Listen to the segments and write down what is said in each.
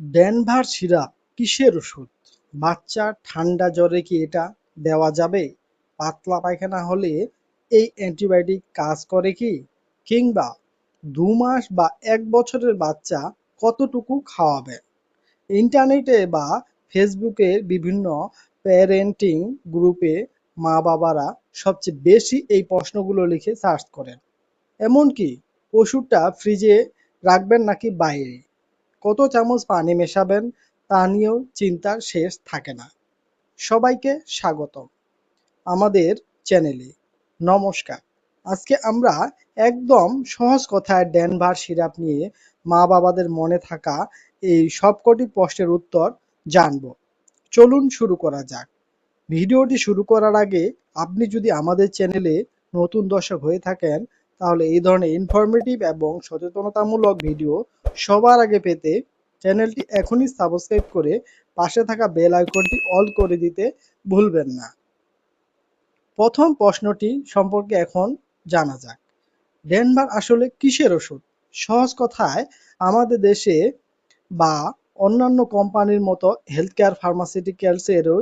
Denver syrup কিসের ওষুধ? বাচ্চা ঠান্ডা জ্বরে কি এটা দেওয়া যাবে? পাতলা পায়খানা হলে এই অ্যান্টিবায়োটিক কাজ করে কি? কিংবা ২ মাস বা ১ বছরের বাচ্চা কতটুকু খাওয়াবে? ইন্টারনেটে বা ফেসবুকে বিভিন্ন প্যারেন্টিং গ্রুপে মা-বাবারা সবচেয়ে বেশি এই প্রশ্নগুলো লিখে সার্চ করেন। এমনকি ওষুধটা ফ্রিজে রাখবেন নাকি বাইরে? কত চামচ পানি মেশাবেন তা নিয়েও চিন্তার শেষ থাকে না। সবাইকে স্বাগতম আমাদের চ্যানেলে। নমস্কার। আজকে আমরা একদম সহজ কথায় ডেনভার সিরাপ নিয়ে মা-বাবাদের মনে থাকা এই সবকটি প্রশ্নের উত্তর জানব। চলুন শুরু করা যাক। ভিডিওটি শুরু করার আগে আপনি যদি আমাদের চ্যানেলে নতুন দর্শক হয়ে থাকেন তাহলে এই ধরনের ইনফরমেটিভ এবং সচেতনতামূলক ভিডিও সবার আগে পেতে চ্যানেলটি এখনই সাবস্ক্রাইব করে পাশে থাকা বেল আইকনটি অল করে দিতে ভুলবেন না। প্রথম প্রশ্নটি সম্পর্কে এখন জানা যাক। ডেনভার আসলে কিসের ওষুধ? সহজ কথায় আমাদের দেশে বা অন্যান্য কোম্পানির মতো হেলথ কেয়ার ফার্মাসিউটিক্যালসেরও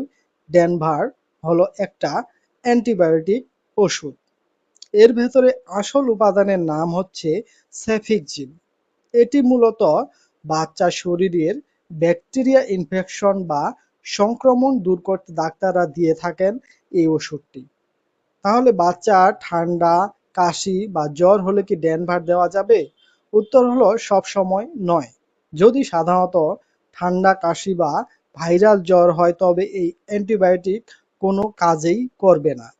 ডেনভার হলো একটা অ্যান্টিবায়োটিক ওষুধ। এর ভেতরে আসল উপাদানের নাম হচ্ছে সেফিক্সিন। এটি মূলত বাচ্চার শরীরের ব্যাকটেরিয়া ইনফেকশন বা সংক্রমণ দূর করতে ডাক্তাররা দিয়ে থাকেন এই ওষুধটি। তাহলে বাচ্চার ঠান্ডা, কাশি বা জ্বর হলে কি ডেনভার দেওয়া যাবে? উত্তর হলো সব সময় নয়। যদি সাধারণত ঠান্ডা, কাশি বা ভাইরাল জ্বর হয় তবে এই অ্যান্টিবায়োটিক কোনো কাজেই করবে না।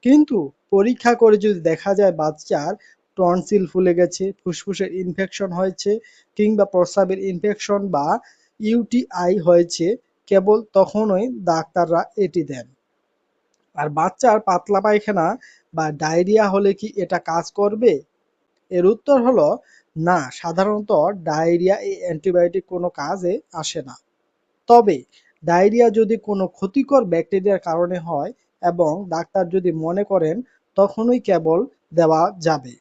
কিন্তু পরীক্ষা করে যদি দেখা যায় বাচ্চার টনসিল ফুলে গেছে, ফুসফুসের ইনফেকশন হয়েছে কিংবা প্রস্রাবের ইনফেকশন বা ইউটিআই হয়েছে, কেবল তখনই ডাক্তাররা এটি দেন। আর বাচ্চার পাতলা পায়খানা বা ডায়রিয়া হলে কি এটা কাজ করবে? এর উত্তর হলো না, সাধারণত ডায়রিয়া এই অ্যান্টিবায়োটিক কোনো কাজে আসে না। তবে ডায়রিয়া যদি কোনো ক্ষতিকর ব্যাকটেরিয়ার কারণে হয় এবং ডাক্তার যদি মনে করেন তখনই কেবল দেওয়া যাবে।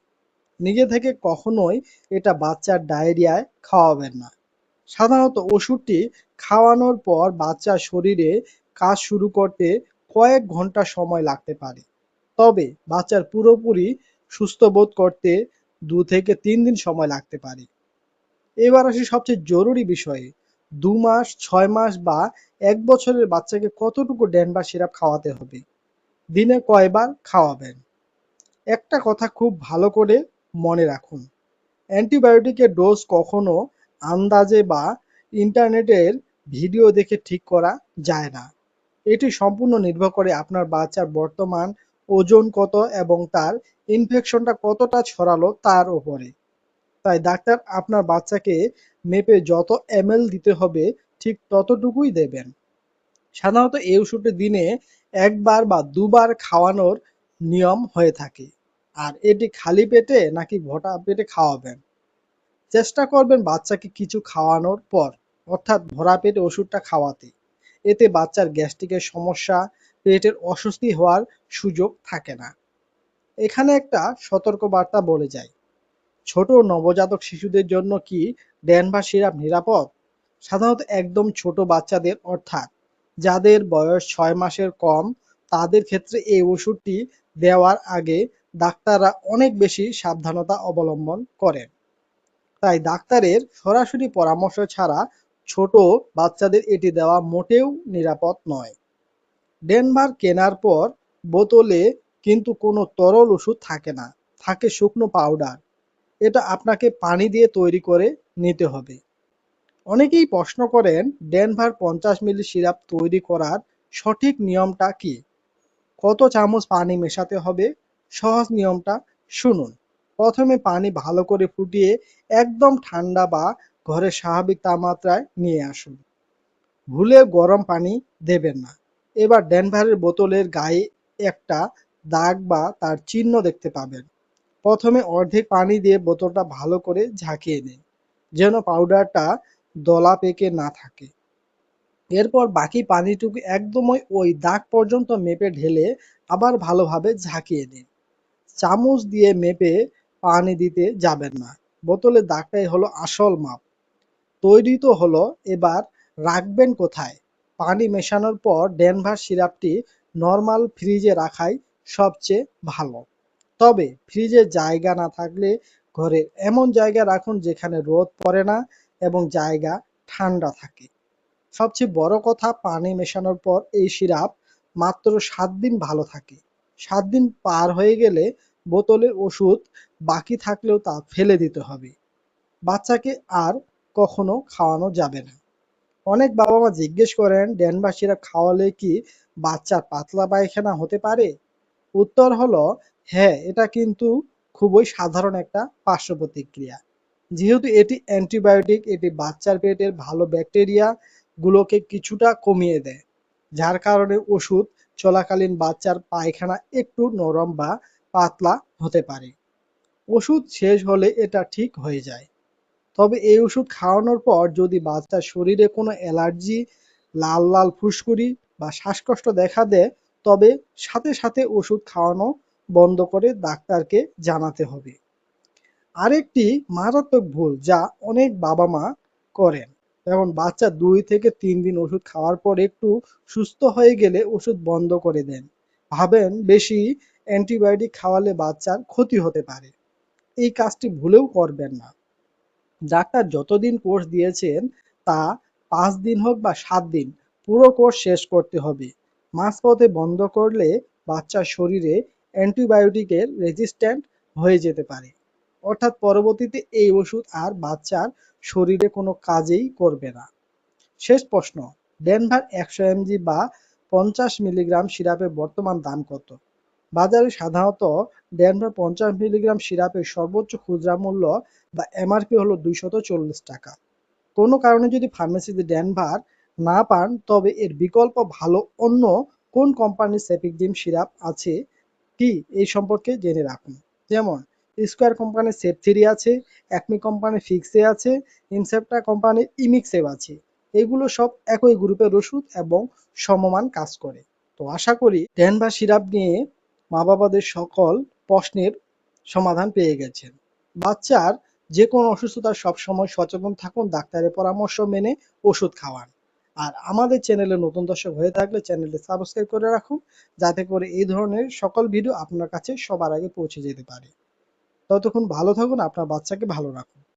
নিজে থেকে কখনোই এটা বাচ্চার ডায়রিয়ায় খাওয়াবেন না। সাধারণত ওষুধটি খাওয়ানোর পর বাচ্চার শরীরে কাজ শুরু করতে কয়েক ঘন্টা সময় লাগতে পারে। তবে বাচ্চার পুরোপুরি সুস্থ বোধ করতে ২ থেকে ৩ দিন সময় লাগতে পারে। এবার আসি সবচেয়ে জরুরি বিষয়ে। ২ মাস, ৬ মাস বা ১ বছরের বাচ্চাকে কতটুকু ডেনভার সিরাপ খাওয়াতে হবে? দিনে কয়বার খাওয়াবেন? একটা কথা খুব ভালো করে মনে রাখুন। অ্যান্টিবায়োটিকের ডোজ কখনো আন্দাজে বা ইন্টারনেটের ভিডিও দেখে ঠিক করা যায় না। এটি সম্পূর্ণ নির্ভর করে আপনার বাচ্চার বর্তমান ওজন কত এবং তার ইনফেকশনটা কতটা ছড়ালো তার উপরে। তাই ডাক্তার আপনার বাচ্চাকে মেপে যত এমএল দিতে হবে ঠিক ততটুকুই দেবেন। সাধারণত এই ওষুধটি দিনে ১ বার বা ২ বার খাওয়ানোর নিয়ম হয়ে থাকে। আর এটি খালি পেটে নাকি ভরা পেটে খাওয়াবেন? চেষ্টা করবেন বাচ্চাকে কিছু খাওয়ানোর পর, অর্থাৎ ভরা পেটে ওষুধটা খাওয়াতে। এতে বাচ্চার গ্যাস্ট্রিকের সমস্যা, পেটের অস্বস্তি হওয়ার সুযোগ থাকে না। এখানে একটা সতর্কবার্তা বলে যাই। ছোট নবজাতক শিশুদের জন্য কি ডেনভার সিরাপ নিরাপদ? সাধারণত একদম ছোট বাচ্চাদের, অর্থাৎ যাদের বয়স ৬ মাসের কম, তাদের ক্ষেত্রে এই ওষুধটি দেওয়ার আগে ডাক্তাররা অনেক বেশি সাবধানতা অবলম্বন করেন। তাই ডাক্তারের সরাসরি পরামর্শ ছাড়া ছোট বাচ্চাদের এটি দেওয়া মোটেও নিরাপদ নয়। ডেনভার কেনার পর বোতলে কিন্তু কোনো তরল ওষুধ থাকে না, থাকে শুকনো পাউডার। এটা আপনাকে পানি দিয়ে তৈরি করে নিতে হবে। অনেকেই প্রশ্ন করেন ডেনভার ৫০ মিলি সিরাপ তৈরি করার সঠিক নিয়মটা কি? কত চামচ পানি মেশাতে হবে? সহজ নিয়মটা শুনুন। প্রথমে পানি ভালো করে ফুটিয়ে একদম ঠান্ডা বা ঘরের স্বাভাবিক তাপমাত্রায় নিয়ে আসুন। ভুলে গরম পানি দেবেন না। এবার ডেনভারের বোতলের গায়ে একটা দাগ বা তার চিহ্ন দেখতে পাবেন। প্রথমে অর্ধেক পানি দিয়ে বোতলটা ভালো করে ঝাঁকিয়ে নিন, যেন পাউডারটা দলা পেকে না থাকে। এরপর বাকি পানিটুকু একদমই ওই দাগ পর্যন্ত মেপে ঢেলে আবার ভালোভাবে ঝাঁকিয়ে নিন। চামচ দিয়ে মেপে পানি দিতে যাবেন না। বোতলের দাগটাই হলো আসল মাপ। তৈরি তো হলো, এবার রাখবেন কোথায়? পানি মেশানোর পর ডেনভার সিরাপটি নর্মাল ফ্রিজে রাখাই সবচেয়ে ভালো। তবে ফ্রিজে জায়গা না থাকলে ঘরের এমন জায়গায় রাখুন যেখানে রোদ পড়ে না এবং জায়গা ঠান্ডা থাকে। সবচেয়ে বড় কথা, পানি মেশানোর পর এই সিরাপ মাত্র ৭ দিন ভালো থাকে। ৭ দিন পার হয়ে গেলে বোতলের ওষুধ বাকি থাকলেও তা ফেলে দিতে হবে। বাচ্চাকে আর কখনো খাওয়ানো যাবে না। অনেক বাবা-মা জিজ্ঞেস করেন, ডেনভার সিরাপ খাওয়ালে কি বাচ্চার পাতলা পায়খানা হতে পারে? উত্তর হলো হ্যাঁ, এটা কিন্তু খুবই সাধারণ একটা পার্শ্ব প্রতিক্রিয়া। যেহেতু এটি অ্যান্টিবায়োটিক, এটি বাচ্চার পেটের ভালো ব্যাকটেরিয়া গুলোকে কিছুটা কমিয়ে দেয়, যার কারণে ওষুধ চলাকালীন বাচ্চার পায়খানা একটু নরম বা পাতলা হতে পারে। ওষুধ শেষ হলে এটা ঠিক হয়ে যায়। তবে এই ওষুধ খাওয়ানোর পর যদি বাচ্চার শরীরে কোনো অ্যালার্জি, লাল লাল ফুসকুড়ি বা শ্বাসকষ্ট দেখা দেয়, তবে সাথে সাথে ওষুধ খাওয়ানো বন্ধ করে ডাক্তারকে জানাতে হবে। আরেকটি মারাত্মক ভুল যা অনেক বাবা-মা করেন, যেমন বাচ্চা ২ থেকে ৩ দিন ওষুধ খাওয়ার পর একটু সুস্থ হয়ে গেলে ওষুধ বন্ধ করে দেন। ভাবেন বেশি অ্যান্টিবায়োটিক খাওয়ালে বাচ্চার ক্ষতি হতে পারে। এই কাজটি ভুলেও করবেন না। ডাক্তার যতদিন কোর্স দিয়েছেন তা ৫ দিন হোক বা ৭ দিন, পুরো কোর্স শেষ করতে হবে। মাঝপথে বন্ধ করলে বাচ্চার শরীরে অ্যান্টিবায়োটিকের রেজিস্ট্যান্ট হয়ে যেতে পারে। অর্থাৎ পরবর্তীতে এই ওষুধ আর বাচ্চার শরীরে কোনো কাজেই করবে না। শেষ প্রশ্ন, ডেনভার ১০০ এমজি বা ৫০ মিলিগ্রাম সিরাপের বর্তমান দাম কত? বাজারে সাধারণত ডেনভার ৫০ মিলিগ্রাম সিরাপের সর্বোচ্চ খুচরা মূল্য বা এমআরপি হলো ২৪০ টাকা। কোনো কারণে যদি ফার্মেসিতে ডেনভার না পান, তবে এর বিকল্প ভালো অন্য কোন কোম্পানির সেপিকজিম সিরাপ আছে কি এই সম্পর্কে জেনে রাখুন। যেমন স্কোয়ার কোম্পানির সেপ থ্রি আছে, অ্যাকমি কোম্পানির ফিক্সে আছে, ইনসেপ্টা কোম্পানির ইমিক্সেভ আছে। এগুলো সব একই গ্রুপের ওষুধ এবং সমমান কাজ করে। তো আশা করি ডেনভার সিরাপ নিয়ে মা বাবাদের সকল প্রশ্নের সমাধান পেয়ে গেছেন। বাচ্চার যে কোনো অসুস্থতার সবসময় সচেতন থাকুন, ডাক্তারের পরামর্শ মেনে ওষুধ খাওয়ান। আর আমাদের চ্যানেলে নতুন দর্শক হয়ে থাকলে চ্যানেলটি সাবস্ক্রাইব করে রাখুন, যাতে করে এই ধরনের সকল ভিডিও আপনার কাছে সবার আগে পৌঁছে যেতে পারে। ততক্ষণ ভালো থাকুন, আপনার বাচ্চাকে ভালো রাখুন।